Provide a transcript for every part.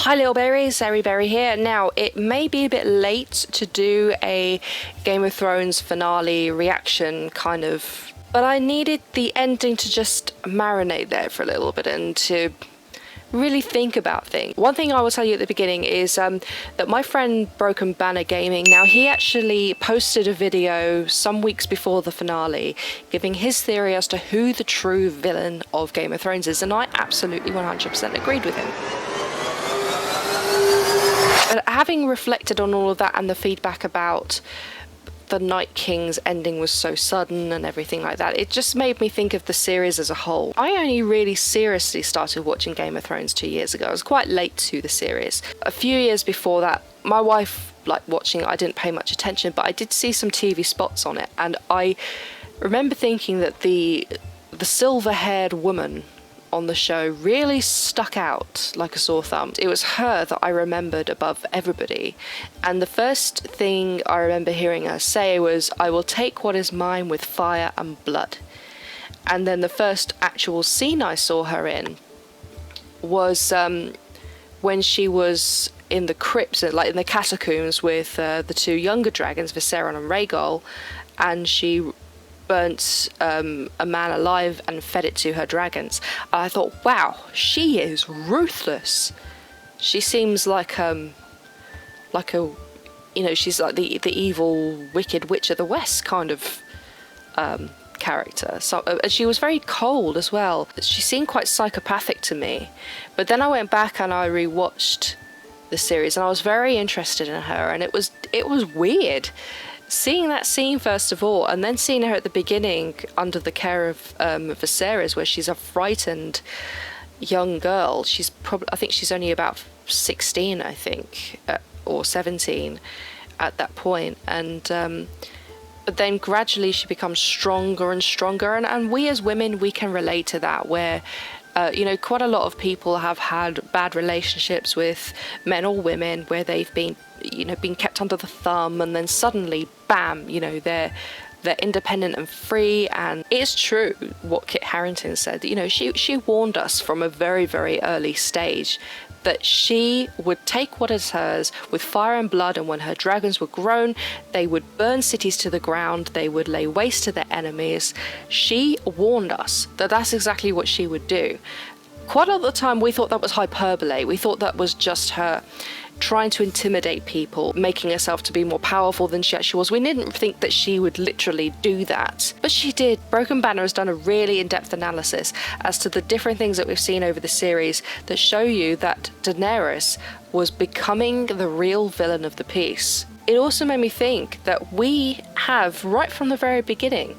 Hi little berries, Eryberrie here. Now, it may be a bit late to do a Game of Thrones finale reaction kind of, but I needed the ending to just marinate there for a little bit and to really think about things. One thing I will tell you at the beginning is that my friend Broken Banner Gaming, now he actually posted a video some weeks before the finale giving his theory as to who the true villain of Game of Thrones is, and I absolutely 100% agreed with him. But having reflected on all of that and the feedback about the Night King's ending was so sudden and everything like that, it just made me think of the series as a whole. I only really seriously started watching Game of Thrones 2 years ago. I was quite late to the series. A few years before that, my wife liked watching it. I didn't pay much attention, but I did see some TV spots on it, and I remember thinking that the silver-haired woman on the show really stuck out like a sore thumb. It was her that I remembered above everybody, and the first thing I remember hearing her say was, "I will take what is mine with fire and blood." And then the first actual scene I saw her in was when she was in the crypts, like in the catacombs with the two younger dragons, Viserion and Rhaegal, and she burnt a man alive and fed it to her dragons. I thought, wow, she is ruthless. She seems like a, you know, she's like the evil, wicked witch of the West kind of character. So she was very cold as well. She seemed quite psychopathic to me. But then I went back and I rewatched the series, and I was very interested in her, and it was weird. Seeing that scene first of all, and then seeing her at the beginning under the care of Viserys, where she's a frightened young girl. She's probably, I think she's only about 16, I think, or 17 at that point. And but then gradually she becomes stronger and stronger, and we as women, we can relate to that, where you know, quite a lot of people have had bad relationships with men or women where they've been, you know, been kept under the thumb, and then suddenly, bam, you know, they're independent and free. And it's true what Kit Harington said. You know, she warned us from a very, very early stage that she would take what is hers with fire and blood, and when her dragons were grown, they would burn cities to the ground, they would lay waste to their enemies. She warned us that that's exactly what she would do. Quite a lot of the time we thought that was hyperbole. We thought that was just her trying to intimidate people, making herself to be more powerful than she actually was. We didn't think that she would literally do that, but she did. Broken Banner has done a really in-depth analysis as to the different things that we've seen over the series that show you that Daenerys was becoming the real villain of the piece. It also made me think that we have, right from the very beginning,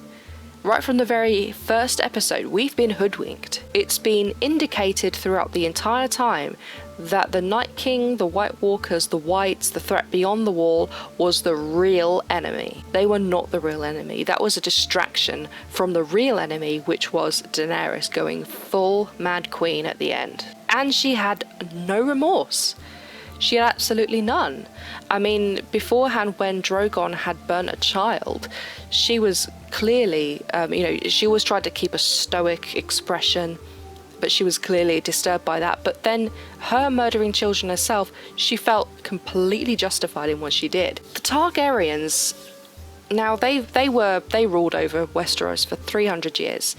right from the very first episode, we've been hoodwinked. It's been indicated throughout the entire time that the Night King, the White Walkers, the Whites, the threat beyond the wall was the real enemy. They were not the real enemy. That was a distraction from the real enemy, which was Daenerys going full Mad Queen at the end. And she had no remorse. She had absolutely none. I mean, beforehand, when Drogon had burnt a child, she was clearly, you know, she always tried to keep a stoic expression, but she was clearly disturbed by that. But then her murdering children herself, she felt completely justified in what she did. The Targaryens, now they ruled over Westeros for 300 years.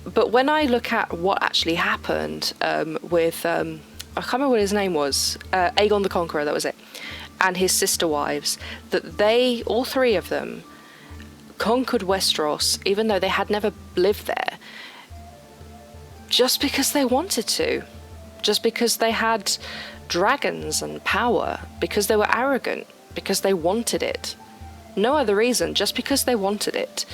But when I look at what actually happened with, I can't remember what his name was, Aegon the Conqueror, that was it, and his sister wives, that they, all three of them, conquered Westeros even though they had never lived there, just because they wanted to, just because they had dragons and power, because they were arrogant, because they wanted it. No other reason, just because they wanted it.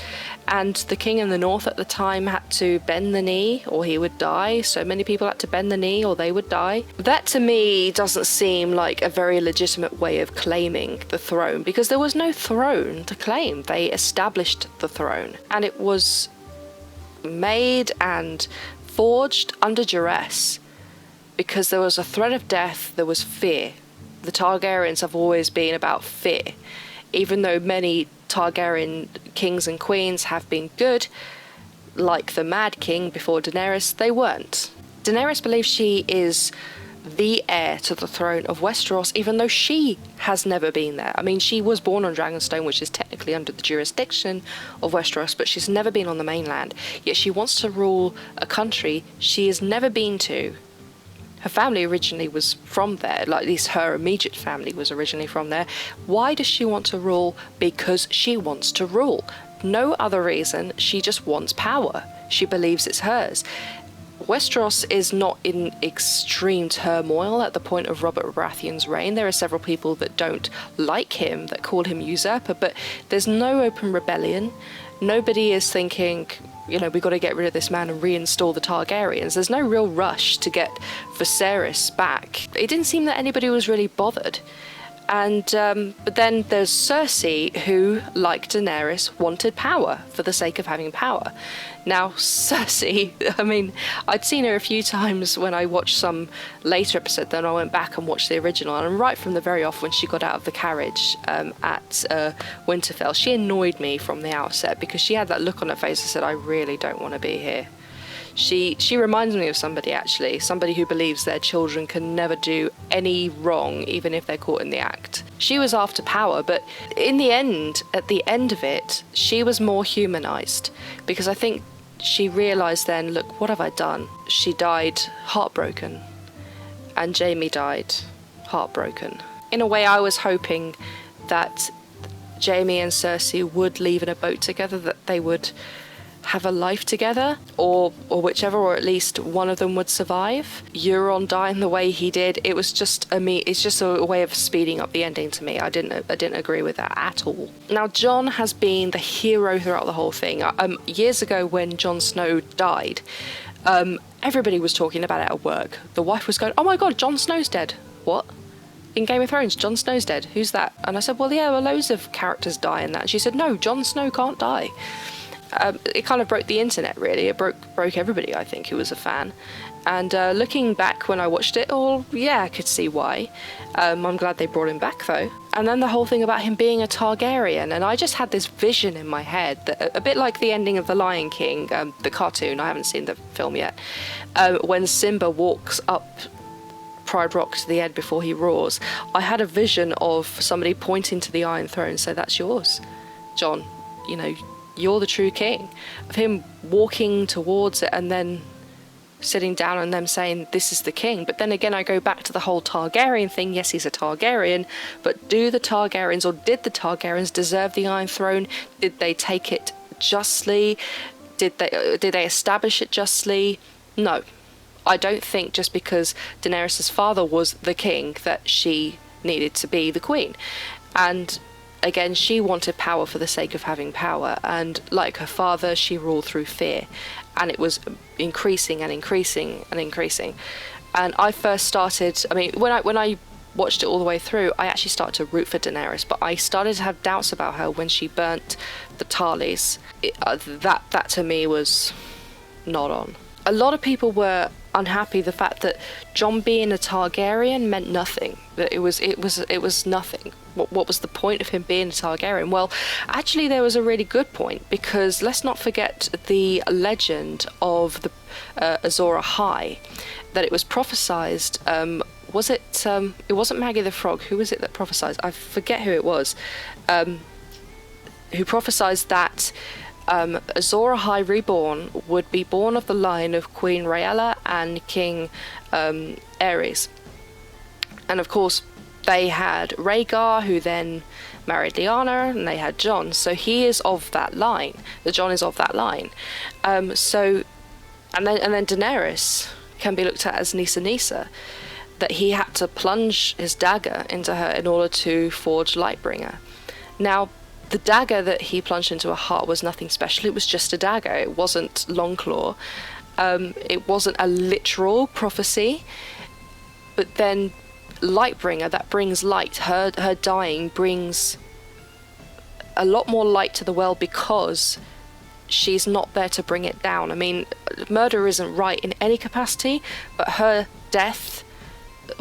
And the king in the north at the time had to bend the knee or he would die. So many people had to bend the knee or they would die. That to me doesn't seem like a very legitimate way of claiming the throne, because there was no throne to claim. They established the throne, and it was made and forged under duress because there was a threat of death, there was fear. The Targaryens have always been about fear. Even though many Targaryen kings and queens have been good, like the Mad King before Daenerys, they weren't. Daenerys believes she is the heir to the throne of Westeros, even though she has never been there. I mean, she was born on Dragonstone, which is technically under the jurisdiction of Westeros, but she's never been on the mainland. Yet she wants to rule a country she has never been to. Her family originally was from there, like at least her immediate family was originally from there. Why does she want to rule? Because she wants to rule. No other reason, she just wants power. She believes it's hers. Westeros is not in extreme turmoil at the point of Robert Baratheon's reign. There are several people that don't like him, that call him usurper, but there's no open rebellion. Nobody is thinking, you know, we've got to get rid of this man and reinstall the Targaryens. There's no real rush to get Viserys back. It didn't seem that anybody was really bothered. And but then there's Cersei, who, like Daenerys, wanted power for the sake of having power. Now, Cersei, I mean, I'd seen her a few times when I watched some later episode, then I went back and watched the original, and right from the very off when she got out of the carriage at Winterfell, she annoyed me from the outset because she had that look on her face that said, I really don't want to be here. She reminds me of somebody, actually, somebody who believes their children can never do any wrong, even if they're caught in the act. She was after power, but in the end, at the end of it, she was more humanized, because I think she realized then, look, what have I done? She died heartbroken, and Jaime died heartbroken. In a way, I was hoping that Jaime and Cersei would leave in a boat together, that they would have a life together, or whichever, or at least one of them would survive. Euron dying the way he did, it was just it's just a way of speeding up the ending to me. I didn't agree with that at all. Now, Jon has been the hero throughout the whole thing. Years ago when Jon Snow died, everybody was talking about it at work. The wife was going, oh my god, Jon Snow's dead. What? In Game of Thrones, Jon Snow's dead. Who's that? And I said, well, yeah, well, loads of characters die in that. And she said, no, Jon Snow can't die. It kind of broke the internet, really. It broke everybody, I think, who was a fan. And looking back when I watched it, oh, yeah, I could see why. I'm glad they brought him back, though. And then the whole thing about him being a Targaryen, and I just had this vision in my head, that, a bit like the ending of The Lion King, the cartoon, I haven't seen the film yet, when Simba walks up Pride Rock to the end before he roars. I had a vision of somebody pointing to the Iron Throne and say, that's yours, Jon, you know, you're the true king, of him walking towards it and then sitting down and them saying, this is the king. But then again, I go back to the whole Targaryen thing. Yes, he's a Targaryen, but do the Targaryens, or did the Targaryens deserve the Iron Throne? Did they take it justly? Did they establish it justly? No. I don't think just because Daenerys' father was the king that she needed to be the queen. And again, she wanted power for the sake of having power, and like her father, she ruled through fear, and it was increasing and increasing and increasing. And I first started, I mean, when I watched it all the way through, I actually started to root for Daenerys, but I started to have doubts about her when she burnt the Tarlys. That to me was not on. A lot of people were unhappy the fact that Jon being a Targaryen meant nothing, that it was nothing. What was the point of him being a Targaryen? Well, actually there was a really good point, because let's not forget the legend of the Azor Ahai, that it was prophesized, it wasn't Maggie the Frog, who was it that prophesized? I forget who it was, who prophesized that Azor Ahai reborn would be born of the line of Queen Rhaella and King Aerys. And of course, they had Rhaegar, who then married Lyanna, and they had Jon. So he is of that line. The Jon is of that line. And then Daenerys can be looked at as Nissa, that he had to plunge his dagger into her in order to forge Lightbringer. Now, the dagger that he plunged into her heart was nothing special. It was just a dagger. It wasn't Longclaw. It wasn't a literal prophecy. But then Lightbringer, that brings light. Her dying brings a lot more light to the world, because she's not there to bring it down. I mean, murder isn't right in any capacity, but her death,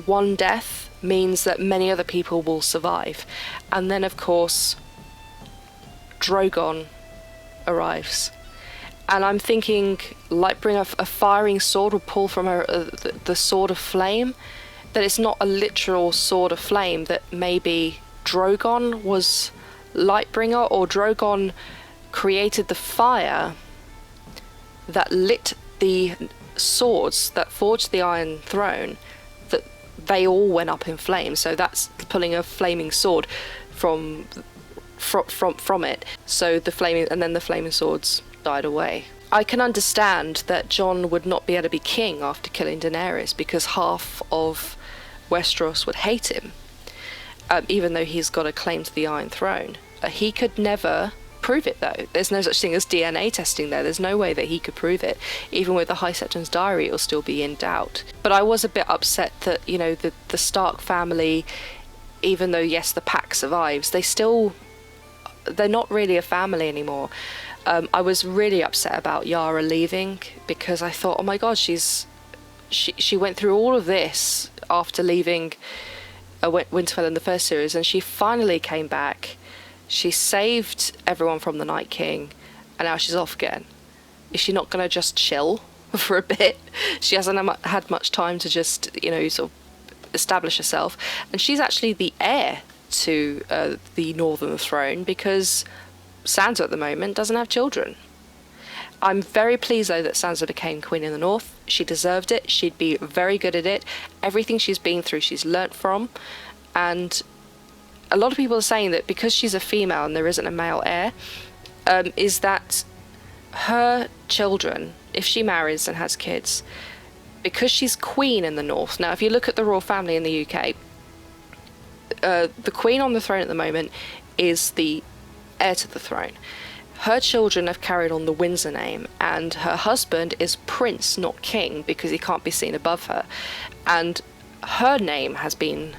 one death, means that many other people will survive. And then, of course, Drogon arrives. And I'm thinking Lightbringer, a firing sword, will pull from her the sword of flame. that it's not a literal sword of flame, that maybe Drogon was Lightbringer, or Drogon created the fire that lit the swords that forged the Iron Throne, that they all went up in flames. So that's pulling a flaming sword from it. So the flaming swords died away. I can understand that Jon would not be able to be king after killing Daenerys, because half of Westeros would hate him, even though he's got a claim to the Iron Throne. He could never prove it, though. There's no such thing as DNA testing there. There's no way that he could prove it. Even with the High Septon's diary, it'll still be in doubt. But I was a bit upset that, you know, the Stark family, even though, yes, the pack survives, they're not really a family anymore. I was really upset about Yara leaving, because I thought, oh my god, she went through all of this after leaving Winterfell in the first series, and she finally came back. She saved everyone from the Night King, and now she's off again. Is she not going to just chill for a bit? She hasn't had much time to just, you know, sort of establish herself. And she's actually the heir to the Northern Throne, because Sansa at the moment doesn't have children. I'm very pleased, though, that Sansa became Queen in the North. She deserved it. She'd be very good at it. Everything she's been through, she's learnt from. And a lot of people are saying that because she's a female and there isn't a male heir, is that her children, if she marries and has kids, because she's queen in the North. Now, if you look at the royal family in the UK, the queen on the throne at the moment is the heir to the throne. Her children have carried on the Windsor name, and her husband is prince, not king, because he can't be seen above her. And her name has been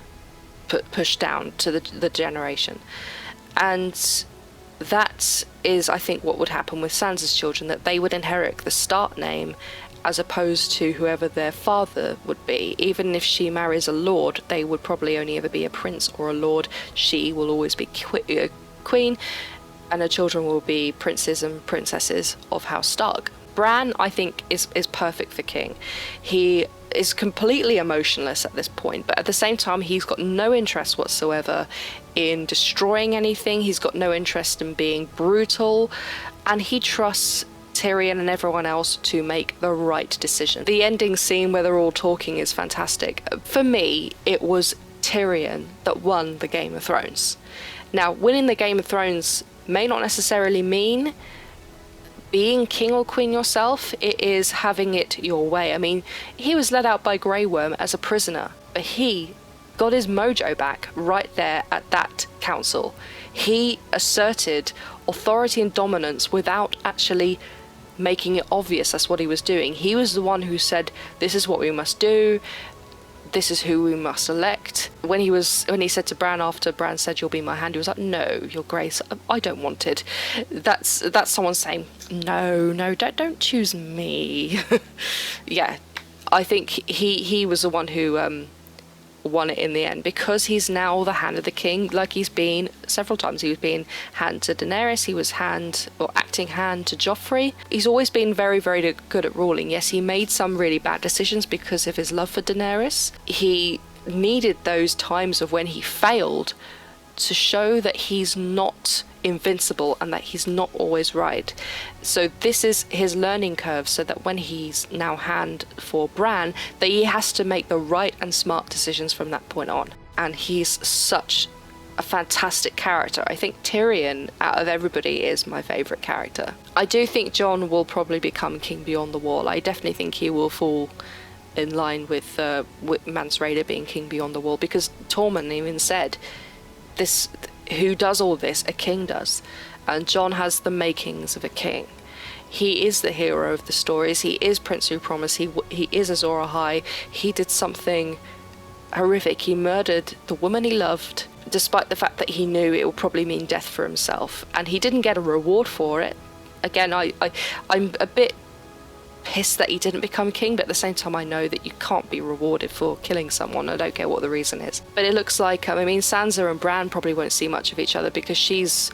pushed down to the generation. And that is, I think, what would happen with Sansa's children, that they would inherit the Stark name as opposed to whoever their father would be. Even if she marries a lord, they would probably only ever be a prince or a lord. She will always be queen, and her children will be princes and princesses of House Stark. Bran, I think, is perfect for king. He is completely emotionless at this point, but at the same time, he's got no interest whatsoever in destroying anything. He's got no interest in being brutal, and he trusts Tyrion and everyone else to make the right decision. The ending scene where they're all talking is fantastic. For me, it was Tyrion that won the Game of Thrones. Now, winning the Game of Thrones may not necessarily mean being king or queen yourself. It is having it your way. I mean, he was let out by Grey Worm as a prisoner, but he got his mojo back right there at that council. He asserted authority and dominance without actually making it obvious that's what he was doing. He was the one who said, this is what we must do, this is who we must elect. When he said to Bran, after Bran said, you'll be my hand, he was like, no, your grace, I don't want it. That's someone saying, no, don't choose me. Yeah, I think he was the one who won it in the end, because he's now the hand of the king, like he's been several times. He was being hand to Daenerys, he was acting hand to Joffrey. He's always been very, very good at ruling. Yes, he made some really bad decisions because of his love for Daenerys. He needed those times of when he failed to show that he's not invincible and that he's not always right. So this is his learning curve, so that when he's now hand for Bran, that he has to make the right and smart decisions from that point on. And he's such a fantastic character. I think Tyrion, out of everybody, is my favourite character. I do think Jon will probably become King Beyond the Wall. I definitely think he will fall in line with Mance Rayder being King Beyond the Wall, because Tormund even said, this, who does all this? A king does. And Jon has the makings of a king. He is the hero of the stories. He is Prince Who Promised. He is Azor Ahai. He did something horrific. He murdered the woman he loved, despite the fact that he knew it would probably mean death for himself. And he didn't get a reward for it. Again, I'm a bit pissed that he didn't become king, but at the same time I know that you can't be rewarded for killing someone. I don't care what the reason is. But it looks like, I mean, Sansa and Bran probably won't see much of each other, because she's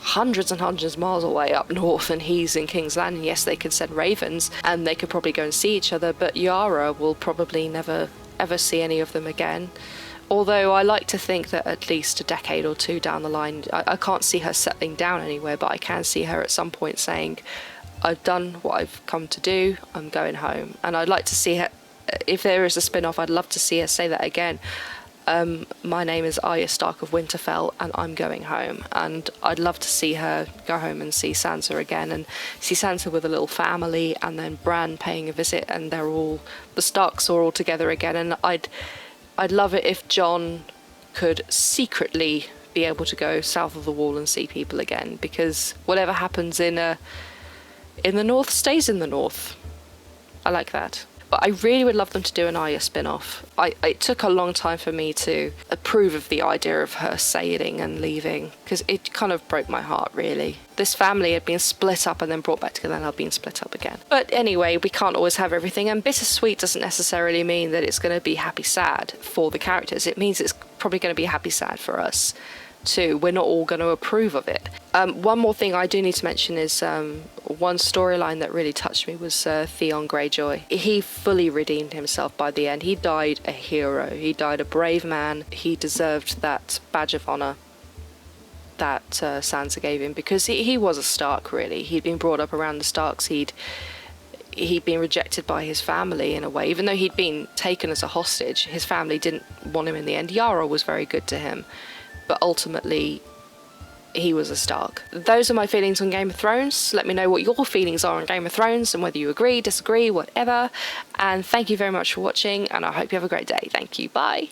hundreds and hundreds of miles away up north and he's in King's Landing. Yes, they could send ravens and they could probably go and see each other, but Yara will probably never ever see any of them again. Although I like to think that at least a decade or two down the line, I can't see her settling down anywhere, but I can see her at some point saying, I've done what I've come to do, I'm going home. And I'd like to see her, if there is a spin-off, I'd love to see her say that again. My name is Arya Stark of Winterfell and I'm going home. And I'd love to see her go home and see Sansa again, and see Sansa with a little family, and then Bran paying a visit, and the Starks are all together again. And I'd love it if Jon could secretly be able to go south of the wall and see people again, because whatever happens in the north stays in the north. I like that. But I really would love them to do an Arya spin-off. It took a long time for me to approve of the idea of her sailing and leaving, because it kind of broke my heart, really. This family had been split up and then brought back together, and had been split up again. But anyway, we can't always have everything, and bittersweet doesn't necessarily mean that it's going to be happy-sad for the characters. It means it's probably going to be happy-sad for us too. We're not all going to approve of it. One more thing I do need to mention is one storyline that really touched me was Theon Greyjoy. He fully redeemed himself by the end. He died a hero. He died a brave man. He deserved that badge of honor that Sansa gave him, because he was a Stark, really. He'd been brought up around the Starks. He'd been rejected by his family in a way. Even though he'd been taken as a hostage, his family didn't want him in the end. Yara was very good to him, but ultimately he was a Stark. Those are my feelings on Game of Thrones. Let me know what your feelings are on Game of Thrones and whether you agree, disagree, whatever. And thank you very much for watching, and I hope you have a great day. Thank you. Bye.